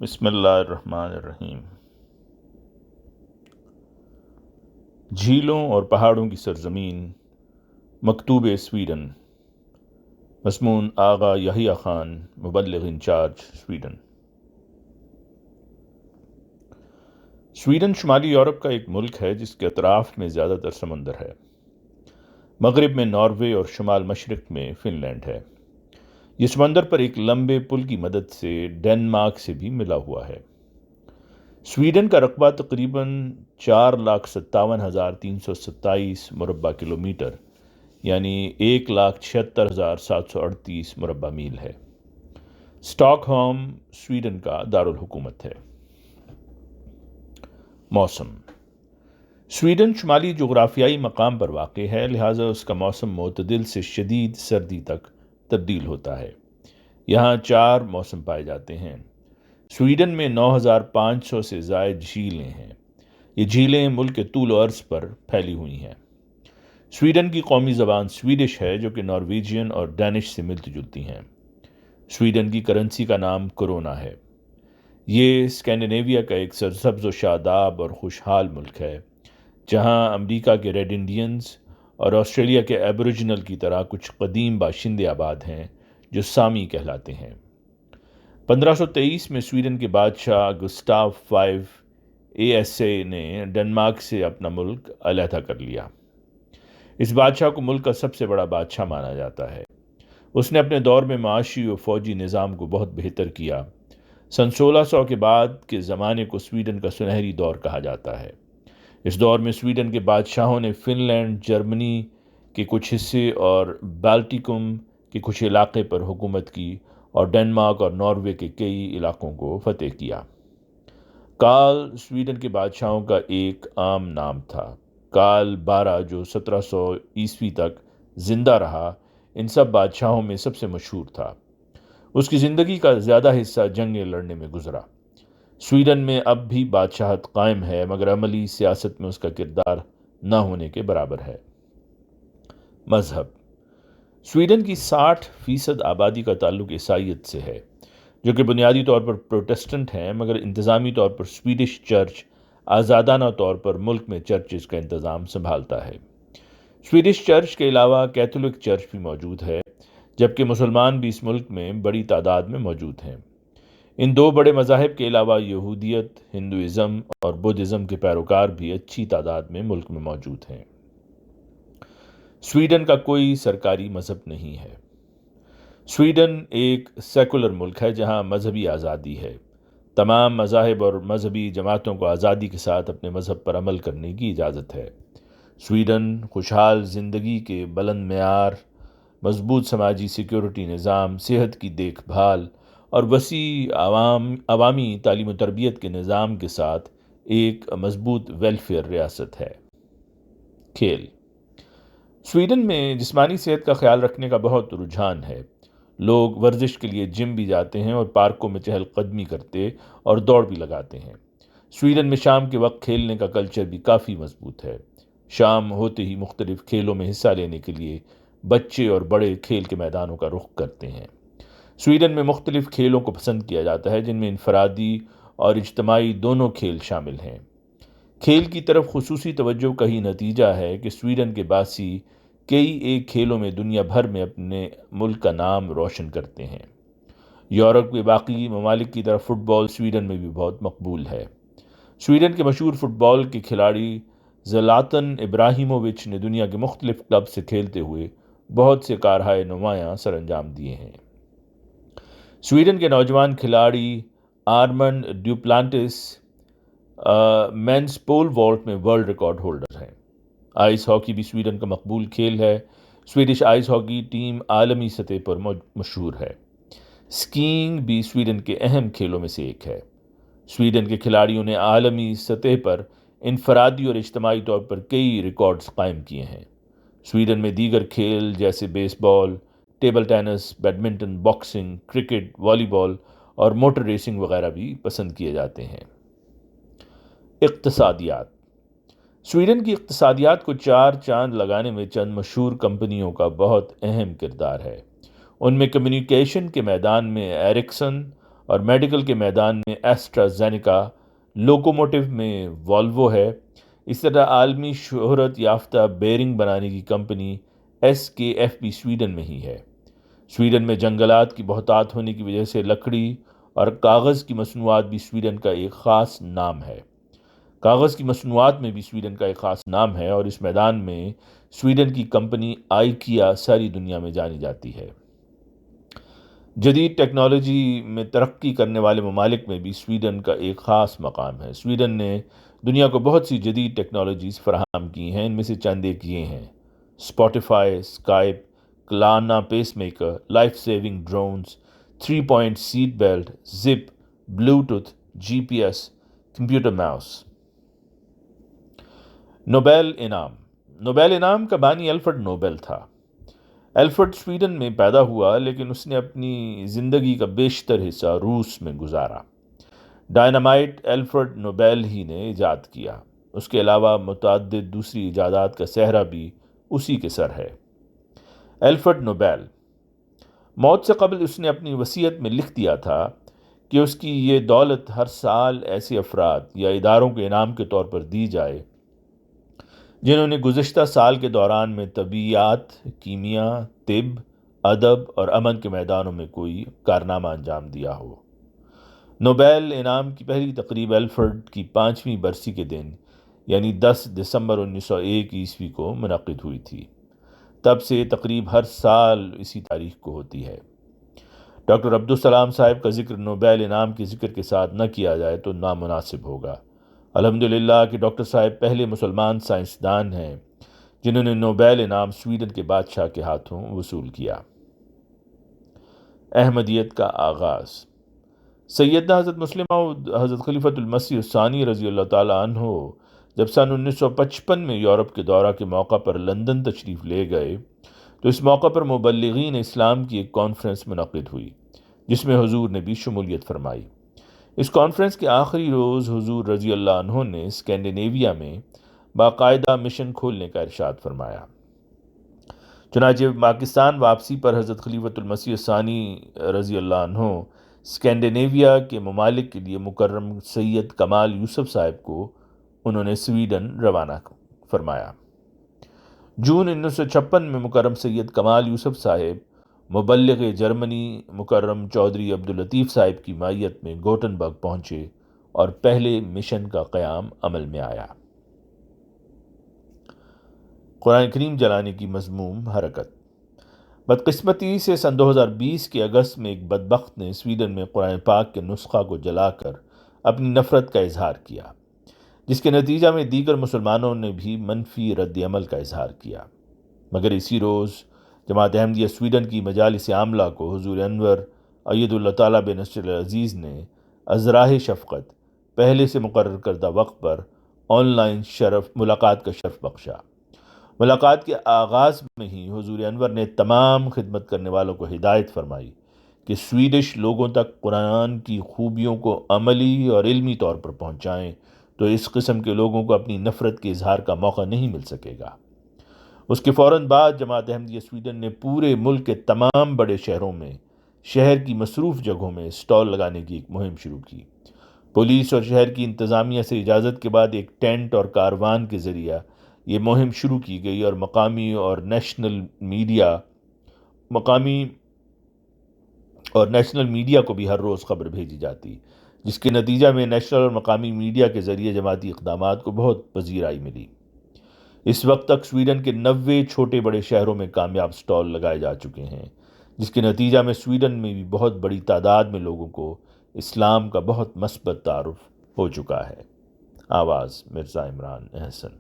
بسم اللہ الرحمن الرحیم۔ جھیلوں اور پہاڑوں کی سرزمین، مکتوب سویڈن، مضمون آغا یحییٰ خان، مبلغ انچارج، سویڈن۔ سویڈن شمالی یورپ کا ایک ملک ہے جس کے اطراف میں زیادہ تر سمندر ہے۔ مغرب میں ناروے اور شمال مشرق میں فن لینڈ ہے۔ یہ سمندر پر ایک لمبے پل کی مدد سے ڈنمارک سے بھی ملا ہوا ہے۔ سویڈن کا رقبہ تقریباً 4,57,327 مربع کلومیٹر یعنی 1,76,738 مربع میل ہے۔ اسٹاک ہوم سویڈن کا دارالحکومت ہے۔ موسم۔ سویڈن شمالی جغرافیائی مقام پر واقع ہے، لہٰذا اس کا موسم معتدل سے شدید سردی تک تبدیل ہوتا ہے۔ یہاں 4 موسم پائے جاتے ہیں۔ سویڈن میں 9,500 سے زائد جھیلیں ہیں۔ یہ جھیلیں ملک کے طول و عرض پر پھیلی ہوئی ہیں۔ سویڈن کی قومی زبان سویڈش ہے جو کہ نارویجین اور ڈینش سے ملتی جلتی ہیں۔ سویڈن کی کرنسی کا نام کرونا ہے۔ یہ اسکینڈینیویا کا ایک سرسبز و شاداب اور خوشحال ملک ہے، جہاں امریکہ کے ریڈ انڈینز اور آسٹریلیا کے ایبوریجنل کی طرح کچھ قدیم باشندے آباد ہیں جو سامی کہلاتے ہیں۔ 1523 میں سویڈن کے بادشاہ گسٹاف 5 اے نے ڈنمارک سے اپنا ملک علیحدہ کر لیا۔ اس بادشاہ کو ملک کا سب سے بڑا بادشاہ مانا جاتا ہے۔ اس نے اپنے دور میں معاشی و فوجی نظام کو بہت بہتر کیا۔ سن 1600 کے بعد کے زمانے کو سویڈن کا سنہری دور کہا جاتا ہے۔ اس دور میں سویڈن کے بادشاہوں نے فن لینڈ، جرمنی کے کچھ حصے اور بالٹیکم کے کچھ علاقے پر حکومت کی اور ڈنمارک اور ناروے کے کئی علاقوں کو فتح کیا۔ کارل سویڈن کے بادشاہوں کا ایک عام نام تھا۔ کارل 12 جو 1700 عیسوی تک زندہ رہا، ان سب بادشاہوں میں سب سے مشہور تھا۔ اس کی زندگی کا زیادہ حصہ جنگیں لڑنے میں گزرا۔ سویڈن میں اب بھی بادشاہت قائم ہے، مگر عملی سیاست میں اس کا کردار نہ ہونے کے برابر ہے۔ مذہب۔ سویڈن کی 60% آبادی کا تعلق عیسائیت سے ہے، جو کہ بنیادی طور پر پروٹسٹنٹ ہیں، مگر انتظامی طور پر سویڈش چرچ آزادانہ طور پر ملک میں چرچز کا انتظام سنبھالتا ہے۔ سویڈش چرچ کے علاوہ کیتھولک چرچ بھی موجود ہے، جبکہ مسلمان بھی اس ملک میں بڑی تعداد میں موجود ہیں۔ ان 2 بڑے مذاہب کے علاوہ یہودیت، ہندوازم اور بدھزم کے پیروکار بھی اچھی تعداد میں ملک میں موجود ہیں۔ سویڈن کا کوئی سرکاری مذہب نہیں ہے۔ سویڈن ایک سیکولر ملک ہے جہاں مذہبی آزادی ہے۔ تمام مذاہب اور مذہبی جماعتوں کو آزادی کے ساتھ اپنے مذہب پر عمل کرنے کی اجازت ہے۔ سویڈن خوشحال زندگی کے بلند معیار، مضبوط سماجی سیکیورٹی نظام، صحت کی دیکھ بھال اور وسیع عوامی تعلیم و تربیت کے نظام کے ساتھ ایک مضبوط ویلفیئر ریاست ہے۔ کھیل۔ سویڈن میں جسمانی صحت کا خیال رکھنے کا بہت رجحان ہے۔ لوگ ورزش کے لیے جم بھی جاتے ہیں اور پارکوں میں چہل قدمی کرتے اور دوڑ بھی لگاتے ہیں۔ سویڈن میں شام کے وقت کھیلنے کا کلچر بھی کافی مضبوط ہے۔ شام ہوتے ہی مختلف کھیلوں میں حصہ لینے کے لیے بچے اور بڑے کھیل کے میدانوں کا رخ کرتے ہیں۔ سویڈن میں مختلف کھیلوں کو پسند کیا جاتا ہے، جن میں انفرادی اور اجتماعی دونوں کھیل شامل ہیں۔ کھیل کی طرف خصوصی توجہ کا ہی نتیجہ ہے کہ سویڈن کے باسی کئی ایک کھیلوں میں دنیا بھر میں اپنے ملک کا نام روشن کرتے ہیں۔ یورپ کے باقی ممالک کی طرف فٹ بال سویڈن میں بھی بہت مقبول ہے۔ سویڈن کے مشہور فٹ بال کے کھلاڑی زلاتن ابراہیمووچ نے دنیا کے مختلف کلب سے کھیلتے ہوئے بہت سے کارہائے نمایاں سر انجام دیے ہیں۔ سویڈن کے نوجوان کھلاڑی آرمنڈ ڈیوپلانٹس مینس پول والٹ میں ورلڈ ریکارڈ ہولڈر ہیں۔ آئس ہاکی بھی سویڈن کا مقبول کھیل ہے۔ سویڈش آئس ہاکی ٹیم عالمی سطح پر مشہور ہے۔ اسکیئنگ بھی سویڈن کے اہم کھیلوں میں سے ایک ہے۔ سویڈن کے کھلاڑیوں نے عالمی سطح پر انفرادی اور اجتماعی طور پر کئی ریکارڈز قائم کیے ہیں۔ سویڈن میں دیگر کھیل جیسے baseball, table tennis, badminton, boxing, cricket, volleyball اور موٹر ریسنگ وغیرہ بھی پسند کیے جاتے ہیں۔ اقتصادیات۔ سویڈن کی اقتصادیات کو 4 چاند لگانے میں چند مشہور کمپنیوں کا بہت اہم کردار ہے۔ ان میں کمیونیکیشن کے میدان میں ایرکسن اور میڈیکل کے میدان میں ایسٹرازینیکا، لوکوموٹیو میں والوو ہے۔ اس طرح عالمی شہرت یافتہ بیرنگ بنانے کی کمپنی SKF بھی سویڈن میں ہی ہے۔ سویڈن میں جنگلات کی بہتات ہونے کی وجہ سے لکڑی اور کاغذ کی مصنوعات بھی سویڈن کا ایک خاص نام ہے۔ کاغذ کی مصنوعات میں بھی سویڈن کا ایک خاص نام ہے اور اس میدان میں سویڈن کی کمپنی آئیکیا ساری دنیا میں جانی جاتی ہے۔ جدید ٹیکنالوجی میں ترقی کرنے والے ممالک میں بھی سویڈن کا ایک خاص مقام ہے۔ سویڈن نے دنیا کو بہت سی جدید ٹیکنالوجیز فراہم کی ہیں۔ ان میں سے چند ایک یہ ہیں: اسپوٹیفائی، اسکائپ، کلانا pacemaker, life saving drones, 3 point seat belt, zip, Bluetooth, GPS، computer mouse. Nobel انعام۔ نوبیل انعام کا بانی الفریڈ نوبل تھا۔ الفریڈ سویڈن میں پیدا ہوا، لیکن اس نے اپنی زندگی کا بیشتر حصہ روس میں گزارا۔ ڈائنامائٹ الفریڈ نوبیل ہی نے ایجاد کیا۔ اس کے علاوہ متعدد دوسری ایجادات کا سہرا بھی اسی کے سر ہے۔ الفریڈ نوبیل موت سے قبل اس نے اپنی وصیت میں لکھ دیا تھا کہ اس کی یہ دولت ہر سال ایسے افراد یا اداروں کے انعام کے طور پر دی جائے جنہوں نے گزشتہ سال کے دوران میں طبیعیات، کیمیا، طب، ادب اور امن کے میدانوں میں کوئی کارنامہ انجام دیا ہو۔ نوبیل انعام کی پہلی تقریب الفریڈ کی 5ویں برسی کے دن یعنی 10 دسمبر 1901 عیسوی کو منعقد ہوئی تھی۔ تب سے تقریب ہر سال اسی تاریخ کو ہوتی ہے۔ ڈاکٹر عبدالسلام صاحب کا ذکر نوبیل انعام کے ذکر کے ساتھ نہ کیا جائے تو نامناسب ہوگا۔ الحمدللہ کہ ڈاکٹر صاحب پہلے مسلمان سائنسدان ہیں جنہوں نے نوبیل انعام سویڈن کے بادشاہ کے ہاتھوں وصول کیا۔ احمدیت کا آغاز۔ سیدنا حضرت مسلم موعود حضرت خلیفۃ المسیح الثانی رضی اللہ تعالیٰ عنہ جب سن 1955 میں یورپ کے دورہ کے موقع پر لندن تشریف لے گئے تو اس موقع پر مبلغین اسلام کی ایک کانفرنس منعقد ہوئی جس میں حضور نے بھی شمولیت فرمائی۔ اس کانفرنس کے آخری روز حضور رضی اللہ عنہ نے اسکینڈینیویا میں باقاعدہ مشن کھولنے کا ارشاد فرمایا۔ چنانچہ پاکستان واپسی پر حضرت خلیفۃ المسیح الثانی رضی اللہ عنہ اسکینڈینیویا کے ممالک کے لیے مکرم سید کمال یوسف صاحب کو انہوں نے سویڈن روانہ فرمایا۔ جون 1956 میں مکرم سید کمال یوسف صاحب مبلغ جرمنی مکرم چودھری عبداللطیف صاحب کی معیت میں گوٹنبرگ پہنچے اور پہلے مشن کا قیام عمل میں آیا۔ قرآن کریم جلانے کی مذموم حرکت۔ بدقسمتی سے سن 2020 کے اگست میں ایک بدبخت نے سویڈن میں قرآن پاک کے نسخہ کو جلا کر اپنی نفرت کا اظہار کیا، جس کے نتیجہ میں دیگر مسلمانوں نے بھی منفی رد عمل کا اظہار کیا۔ مگر اسی روز جماعت احمدیہ سویڈن کی مجالس عاملہ کو حضور انور اید اللہ تعالیٰ بنصر العزیز نے ازراہ شفقت پہلے سے مقرر کردہ وقت پر آن لائن ملاقات کا شرف بخشا۔ ملاقات کے آغاز میں ہی حضور انور نے تمام خدمت کرنے والوں کو ہدایت فرمائی کہ سویڈش لوگوں تک قرآن کی خوبیوں کو عملی اور علمی طور پر پہنچائیں تو اس قسم کے لوگوں کو اپنی نفرت کے اظہار کا موقع نہیں مل سکے گا۔ اس کے فوراً بعد جماعت احمدیہ سویڈن نے پورے ملک کے تمام بڑے شہروں میں شہر کی مصروف جگہوں میں سٹال لگانے کی ایک مہم شروع کی۔ پولیس اور شہر کی انتظامیہ سے اجازت کے بعد ایک ٹینٹ اور کاروان کے ذریعہ یہ مہم شروع کی گئی اور مقامی اور نیشنل میڈیا کو بھی ہر روز خبر بھیجی جاتی، جس کے نتیجہ میں نیشنل اور مقامی میڈیا کے ذریعے جماعتی اقدامات کو بہت پذیرائی ملی۔ اس وقت تک سویڈن کے 90 چھوٹے بڑے شہروں میں کامیاب سٹال لگائے جا چکے ہیں، جس کے نتیجہ میں سویڈن میں بھی بہت بڑی تعداد میں لوگوں کو اسلام کا بہت مثبت تعارف ہو چکا ہے۔ آواز مرزا عمران احسن۔